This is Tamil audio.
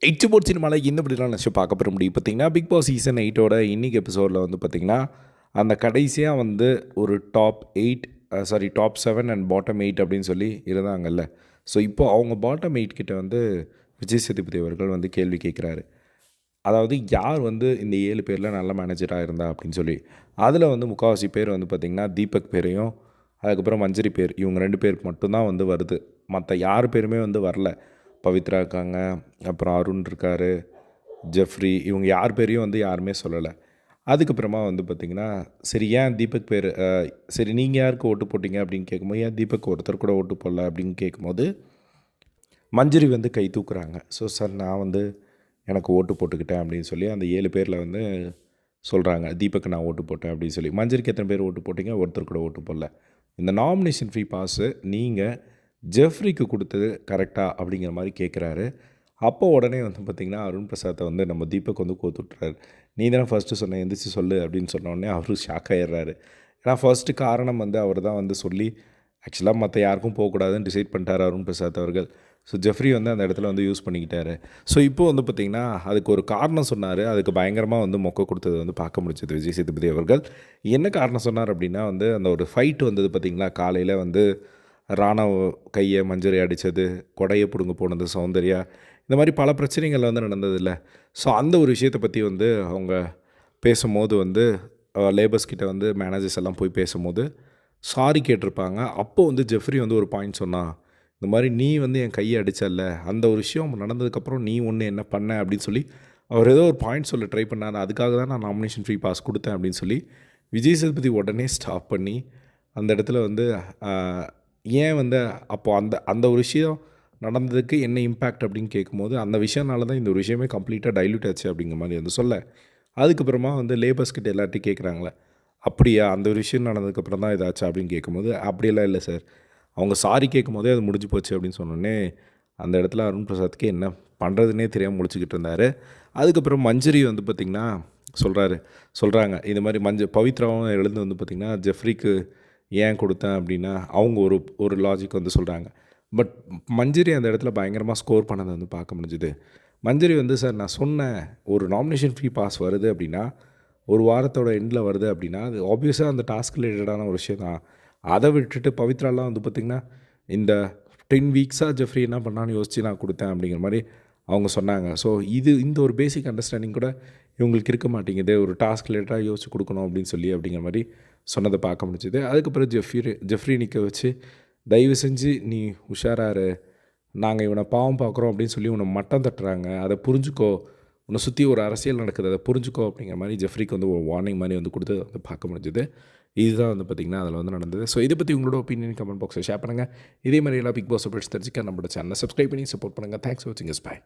எயிட் போர்ட் சினிமாவில் இந்த இப்படிலாம் நினச்சி பார்க்க போகிற முடியும் பார்த்தீங்கன்னா பிக் பாஸ் சீசன் 8ஓட இன்றைக்கி எபிசோடில் வந்து பார்த்திங்கன்னா அந்த கடைசியாக வந்து ஒரு டாப் 7 அண்ட் பாட்டம் 8 அப்படின்னு சொல்லி இருந்தாங்கல்ல. ஸோ இப்போ அவங்க பாட்டம் 8 கிட்ட வந்து விஜய் சேதுபதி அவர்கள் வந்து கேள்வி கேட்குறாரு. அதாவது யார் வந்து இந்த 7 பேரில் நல்ல மேனேஜராக இருந்தா அப்படின்னு சொல்லி. அதில் வந்து முக்கால்வாசி பேர் வந்து பார்த்திங்கன்னா தீபக் பேரையும் அதுக்கப்புறம் மஞ்சரி பேர் இவங்க 2 பேர் மட்டும்தான் வந்து வருது. மற்ற யார் பேருமே வந்து வரல. பவித்ரா இருக்காங்க, அப்புறம் அருண் இருக்கார், ஜெஃப்ரி, இவங்க யார் பேரையும் வந்து யாருமே சொல்லலை. அதுக்கப்புறமா வந்து பார்த்திங்கன்னா சரி ஏன் தீபக் பேர் சரி நீங்கள் யாருக்கு ஓட்டு போட்டிங்க அப்படின்னு கேட்கும்போது ஏன் தீபக் ஒருத்தர் கூட ஓட்டு போடல அப்படின்னு கேட்கும்போது மஞ்சரி வந்து கை தூக்குறாங்க. ஸோ சார் நான் வந்து எனக்கு ஓட்டு போட்டுக்கிட்டேன் அப்படின்னு சொல்லி அந்த 7 பேரில் வந்து சொல்கிறாங்க. தீபக் நான் ஓட்டு போட்டேன் அப்படின்னு சொல்லி. மஞ்சரிக்கு எத்தனை பேர் ஓட்டு போட்டிங்க? ஒருத்தர் கூட ஓட்டு போடல. இந்த நாமினேஷன் ஃப்ரீ பாஸு நீங்கள் ஜெஃப்ரிக்கு கொடுத்தது கரெக்டாக அப்படிங்கிற மாதிரி கேட்குறாரு. அப்போ உடனே வந்து பார்த்திங்கன்னா அருண் பிரசாத்தை வந்து நம்ம தீபக் வந்து கோத்துட்றாரு. நீ தானே ஃபஸ்ட்டு சொன்ன எந்திரிச்சு சொல்லு அப்படின்னு சொன்னோடனே அவரும் ஷாக் ஆகிடுறாரு. ஏன்னா ஃபர்ஸ்ட்டு காரணம் வந்து அவர் தான் வந்து சொல்லி ஆக்சுவலாக மற்ற யாருக்கும் போகக்கூடாதுன்னு டிசைட் பண்ணிட்டார் அருண் பிரசாத் அவர்கள். ஸோ ஜெஃப்ரி வந்து அந்த இடத்துல வந்து யூஸ் பண்ணிக்கிட்டாரு. ஸோ இப்போ வந்து பார்த்திங்கன்னா அதுக்கு ஒரு காரணம் சொன்னார். அதுக்கு பயங்கரமாக வந்து மொக்க கொடுத்தது வந்து பார்க்க முடிச்சது விஜய் சேதுபதி அவர்கள். என்ன காரணம் சொன்னார் அப்படின்னா வந்து அந்த ஒரு ஃபைட் வந்தது பார்த்திங்களா, காலையில் வந்து ராணவ கையை மஞ்சரி அடித்தது, கொடையை பிடுங்க போனது சௌந்தர்யா, இந்த மாதிரி பல பிரச்சனைகள் வந்து நடந்ததில்ல. ஸோ அந்த ஒரு விஷயத்தை பற்றி வந்து அவங்க பேசும்போது வந்து லேபர்ஸ் கிட்ட வந்து மேனேஜர்ஸ் எல்லாம் போய் பேசும்போது சாரி கேட்டிருப்பாங்க. அப்போது வந்து ஜெஃப்ரி வந்து ஒரு பாயிண்ட் சொன்னான். இந்த மாதிரி நீ வந்து என் கையை அடித்தல்ல, அந்த ஒரு விஷயம் நடந்ததுக்கப்புறம் நீ ஒன்று என்ன பண்ண அப்படின்னு சொல்லி அவர் ஏதோ ஒரு பாயிண்ட் சொல்ல ட்ரை பண்ணார். அதுக்காக தான் நான் நாமினேஷன் ஃப்ரீ பாஸ் கொடுத்தேன் அப்படின்னு சொல்லி விஜய் சேதுபதி உடனே ஸ்டாப் பண்ணி அந்த இடத்துல வந்து ஏன் வந்து அப்போது அந்த அந்த ஒரு விஷயம் நடந்ததுக்கு என்ன இம்பேக்ட் அப்படின்னு கேட்கும்போது அந்த விஷயனால தான் இந்த ஒரு விஷயமே கம்ப்ளீட்டாக டைல்யூட் ஆச்சு அப்படிங்கிற மாதிரி வந்து சொல்ல. அதுக்கப்புறமா வந்து லேபர்ஸ்கிட்ட எல்லார்ட்டையும் கேட்குறாங்களே, அப்படியா அந்த ஒரு விஷயம் நடந்ததுக்கப்புறம் தான் இதாச்சா அப்படின்னு கேட்கும்போது அப்படியெல்லாம் இல்லை சார், அவங்க சாரி கேட்கும் போதே அது முடிஞ்சு போச்சு அப்படின்னு சொன்னோடனே அந்த இடத்துல அருண் பிரசாத்துக்கு என்ன பண்ணுறதுனே தெரியாமல் முழிச்சிக்கிட்டு இருந்தார். அதுக்கப்புறம் மஞ்சரி வந்து பார்த்திங்கன்னா சொல்கிறாங்க இந்த மாதிரி பவித்ராவும் எழுந்து வந்து பார்த்திங்கன்னா ஜெஃப்ரிக்கு ஏன் கொடுத்தேன் அப்படின்னா அவங்க ஒரு லாஜிக் வந்து சொல்கிறாங்க. பட் மஞ்சரி அந்த இடத்துல பயங்கரமாக ஸ்கோர் பண்ணதை வந்து பார்க்க முடிஞ்சுது. மஞ்சரி வந்து சார் நான் சொன்னேன் ஒரு நாமினேஷன் ஃப்ரீ பாஸ் வருது அப்படின்னா ஒரு வாரத்தோட எண்டில் வருது அப்படின்னா அது ஆப்வியஸாக அந்த டாஸ்க் ரிலேட்டடான ஒரு விஷயம் தான். அதை விட்டுட்டு பவித்ராலாம் வந்து பார்த்திங்கன்னா இந்த 10 வீக்ஸாக ஜெஃப்ரி என்ன பண்ணான்னு யோசித்து நான் கொடுத்தேன் அப்படிங்கிற மாதிரி அவங்க சொன்னாங்க. ஸோ இந்த ஒரு பேசிக் அண்டர்ஸ்டாண்டிங் கூட இவங்களுக்கு இருக்க மாட்டேங்குது. ஒரு டாஸ்க் ரிலேட்டடாக யோசிச்சு கொடுக்கணும் அப்படின்னு சொல்லி அப்படிங்கிற மாதிரி சொன்னதை பார்க்க முடிஞ்சுது. அதுக்கப்புறம் ஜெஃப்ரி நிற்க வச்சு தயவு செஞ்சு நீ உஷாராரு, நாங்கள் இவனை பாவம் பார்க்குறோம் அப்படின்னு சொல்லி உன்னை மட்டம் தட்டுறாங்க, அதை புரிஞ்சுக்கோ, உன்னை சுற்றி ஒரு அரசியல் நடக்குது அதை புரிஞ்சுக்கோ அப்படிங்கிற மாதிரி ஜெஃப்ரிக்கு வந்து ஒரு வார்னிங் மாதிரி வந்து கொடுத்து வந்து பார்க்க முடிஞ்சுது. இதுதான் வந்து பார்த்திங்கன்னா அதில் வந்து நடந்தது. ஸோ இதை பற்றி உங்களோட ஒப்பீனியன் கமெண்ட் பாக்ஸில் ஷேர் பண்ணுங்கள். இதே மாதிரி எல்லாம் பிக் பாஸ் அப்டேட்ஸ் தெரிஞ்சுக்க நம்மளோட சேனலை சப்ஸ்கிரைப் பண்ணி சப்போர்ட் பண்ணுங்கள். தேங்க்ஸ் ஃபார் வாட்சிங். பை.